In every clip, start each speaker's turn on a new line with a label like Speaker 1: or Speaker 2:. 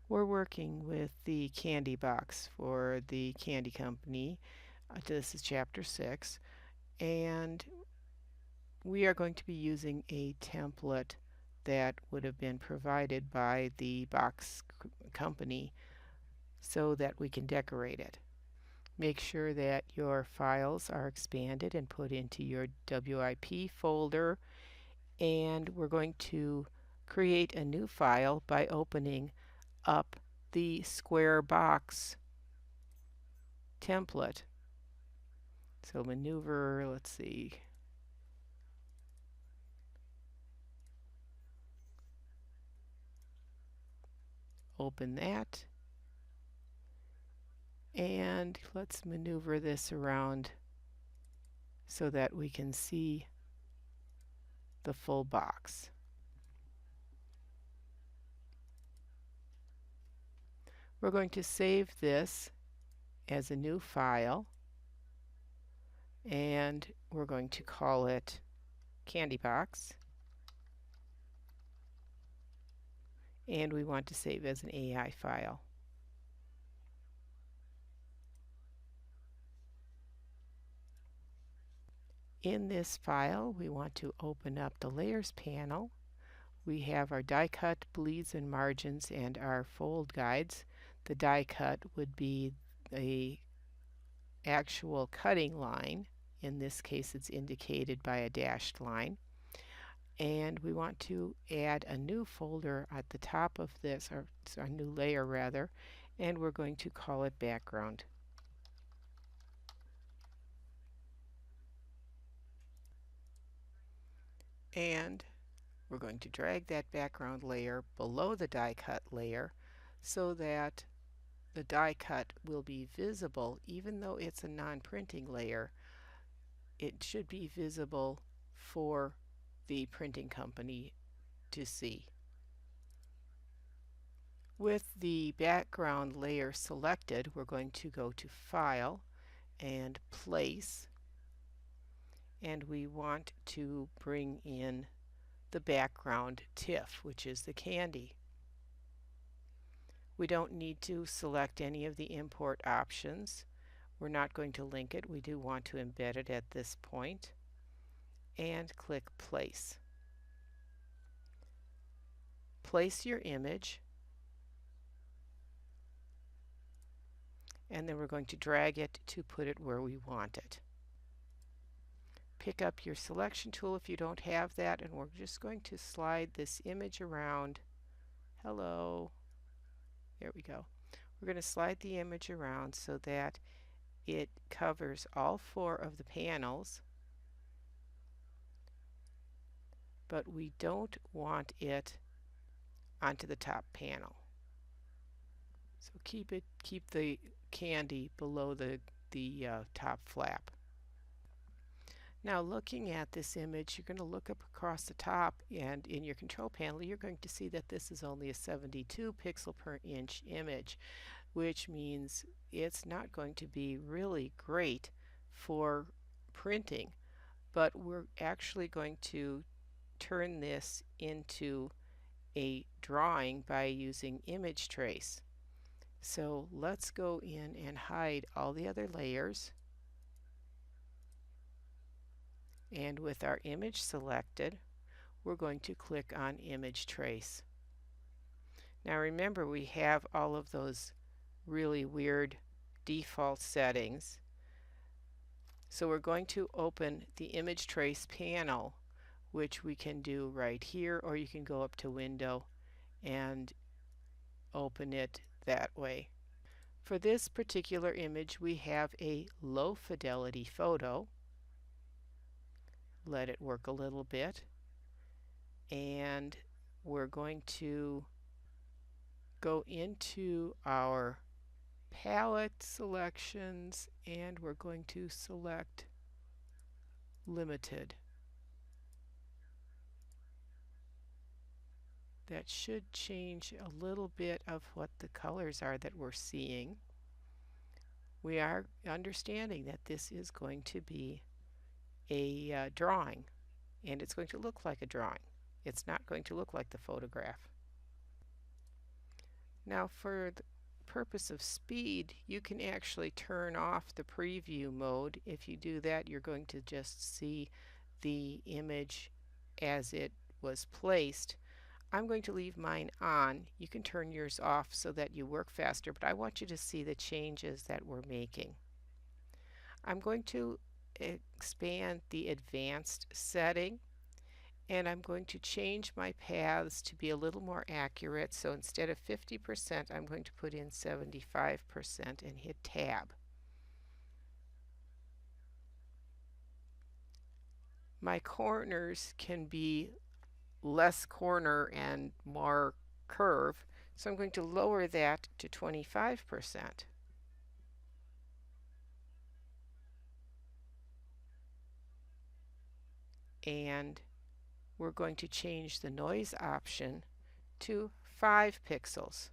Speaker 1: We're working with the candy box for the candy company. This is chapter 6, and we are going to be using a template that would have been provided by the box company so that we can decorate it. Make sure that your files are expanded and put into your WIP folder, and we're going to create a new file by opening up the square box template. So maneuver, let's see, open that, and let's maneuver this around so that we can see the full box. We're going to save this as a new file, and we're going to call it Candy Box, and we want to save as an AI file. In this file, we want to open up the Layers panel. We have our die cut, bleeds and margins, and our fold guides. The die cut would be a actual cutting line. In this case, it's indicated by a dashed line. And we want to add a new folder at the top of this, or a new layer rather, and we're going to call it background. And we're going to drag that background layer below the die cut layer so that the die cut will be visible. Even though it's a non-printing layer, it should be visible for the printing company to see. With the background layer selected, we're going to go to File and Place, and we want to bring in the background TIFF, which is the candy. We don't need to select any of the import options. We're not going to link it. We do want to embed it at this point. And click Place. Place your image, and then we're going to drag it to put it where we want it. Pick up your selection tool if you don't have that, and we're just going to slide this image around. Hello. There we go. We're going to slide the image around so that it covers all 4 of the panels, but we don't want it onto the top panel. So keep the candy below the top flap. Now looking at this image, you're going to look up across the top, and in your control panel you're going to see that this is only a 72 pixel per inch image, which means it's not going to be really great for printing, but we're actually going to turn this into a drawing by using image trace. So let's go in and hide all the other layers, and with our image selected, we're going to click on image trace. Now remember, we have all of those really weird default settings, so we're going to open the image trace panel, which we can do right here, or you can go up to Window and open it that way. For this particular image, we have a low fidelity photo. Let it work a little bit, and we're going to go into our palette selections, and we're going to select limited. That should change a little bit of what the colors are that we're seeing. We are understanding that this is going to be a drawing, and it's going to look like a drawing. It's not going to look like the photograph. Now for the purpose of speed, you can actually turn off the preview mode. If you do that, you're going to just see the image as it was placed. I'm going to leave mine on. You can turn yours off so that you work faster, but I want you to see the changes that we're making. I'm going to expand the advanced setting, and I'm going to change my paths to be a little more accurate. So instead of 50%, I'm going to put in 75% and hit tab. My corners can be less corner and more curve, so I'm going to lower that to 25%. And we're going to change the noise option to 5 pixels.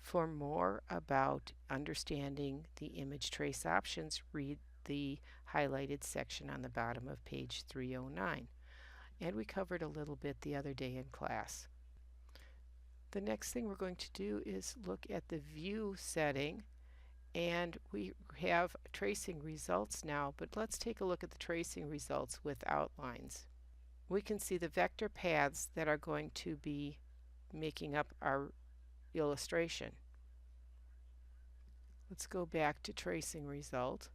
Speaker 1: For more about understanding the image trace options, read the highlighted section on the bottom of page 309. And we covered a little bit the other day in class. The next thing we're going to do is look at the view setting, and we have tracing results now, but let's take a look at the tracing results with outlines. We can see the vector paths that are going to be making up our illustration. Let's go back to tracing result,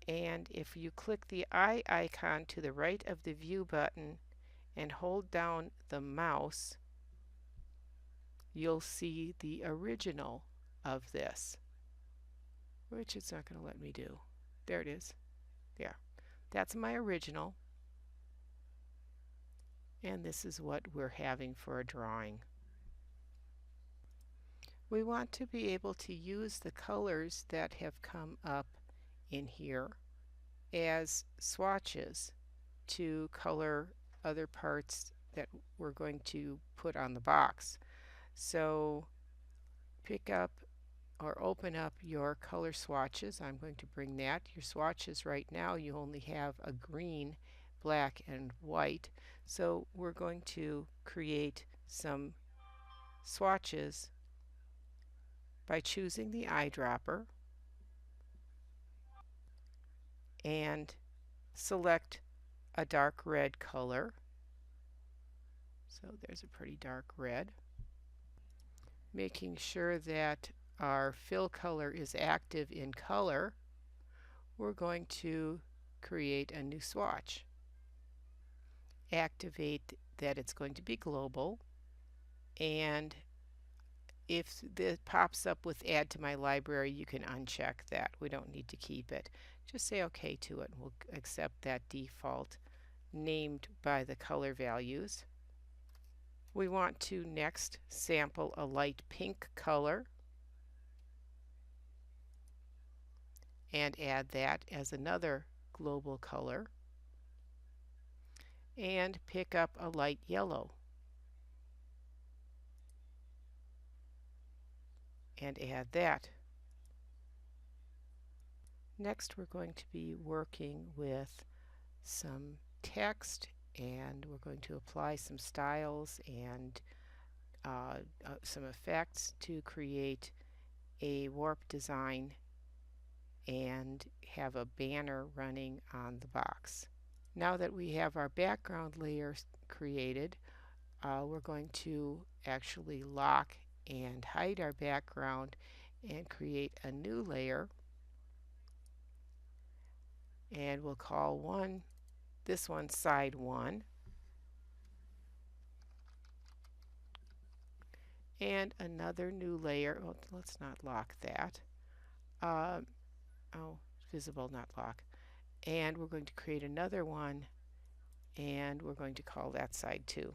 Speaker 1: and if you click the eye icon to the right of the view button and hold down the mouse, you'll see the original of this, which it's not going to let me do. There it is. There. That's my original, and this is what we're having for a drawing. We want to be able to use the colors that have come up in here as swatches to color other parts that we're going to put on the box. So pick up or open up your color swatches. I'm going to bring that. Your swatches right now, you only have a green, black, and white. So we're going to create some swatches by choosing the eyedropper and select a dark red color. So there's a pretty dark red. Making sure that our fill color is active in color, we're going to create a new swatch. Activate that it's going to be global, and if this pops up with add to my library, you can uncheck that. We don't need to keep it. Just say OK to it, and we'll accept that default named by the color values. We want to next sample a light pink color and add that as another global color, and pick up a light yellow and add that. Next, we're going to be working with some text, and we're going to apply some styles and some effects to create a warp design and have a banner running on the box. Now that we have our background layer created, we're going to actually lock and hide our background and create a new layer, and we'll call this one side 1, and another new layer. Oh, let's not lock that. Visible, not lock. And we're going to create another one, and we're going to call that side 2.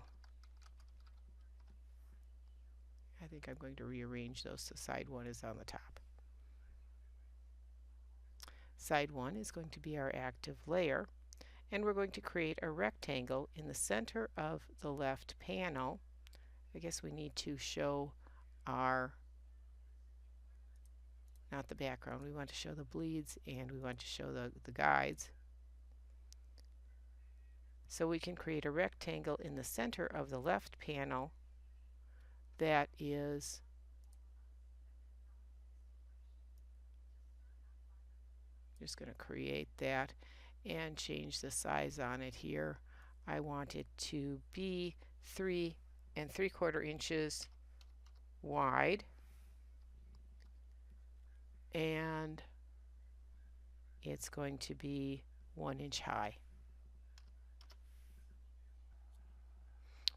Speaker 1: I think I'm going to rearrange those so side 1 is on the top. Side 1 is going to be our active layer, and we're going to create a rectangle in the center of the left panel. I guess we need to show our, not the background, we want to show the bleeds, and we want to show the guides. So we can create a rectangle in the center of the left panel that is just going to create that and change the size on it here. I want it to be 3 3/4 inches wide, and it's going to be 1 inch high.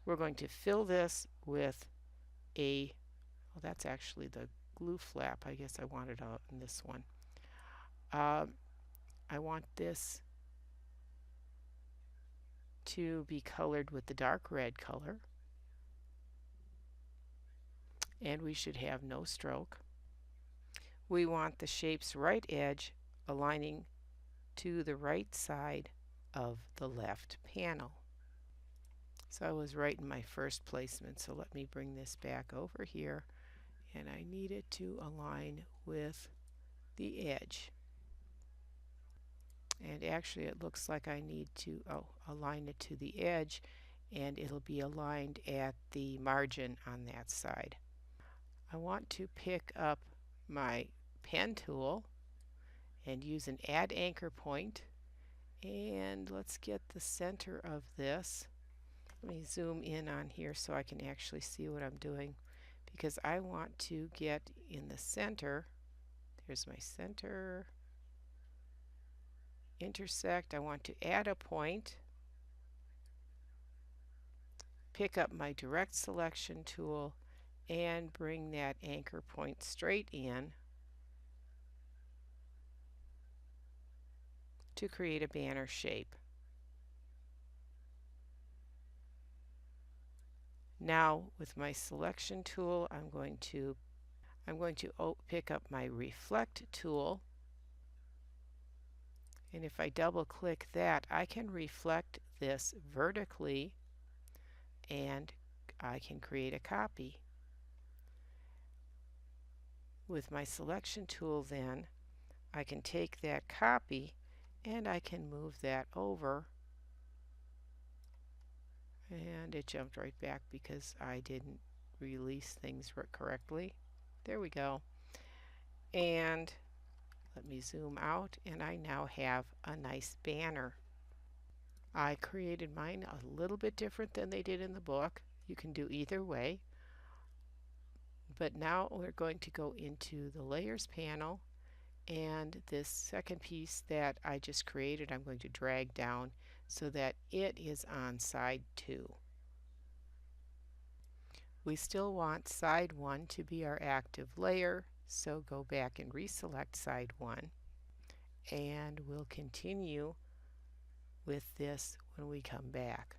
Speaker 1: We're going to fill this with well, that's actually the glue flap. I guess I want it out in this one. I want this to be colored with the dark red color, and we should have no stroke. We want the shape's right edge aligning to the right side of the left panel. So I was right in my first placement, so let me bring this back over here, and I need it to align with the edge. And actually it looks like I need to align it to the edge, and it'll be aligned at the margin on that side. I want to pick up my pen tool and use an add anchor point, and let's get the center of this. Let me zoom in on here so I can actually see what I'm doing, because I want to get in the center. There's my center. Intersect. I want to add a point. Pick up my direct selection tool and bring that anchor point straight in to create a banner shape. Now with my selection tool, I'm going to pick up my reflect tool, and if I double click that, I can reflect this vertically and I can create a copy. With my selection tool then, I can take that copy and I can move that over, and it jumped right back because I didn't release things correctly. There we go. And let me zoom out, and I now have a nice banner. I created mine a little bit different than they did in the book. You can do either way. But now we're going to go into the layers panel, and this second piece that I just created I'm going to drag down so that it is on side 2. We still want side 1 to be our active layer, so go back and reselect side 1, and we'll continue with this when we come back.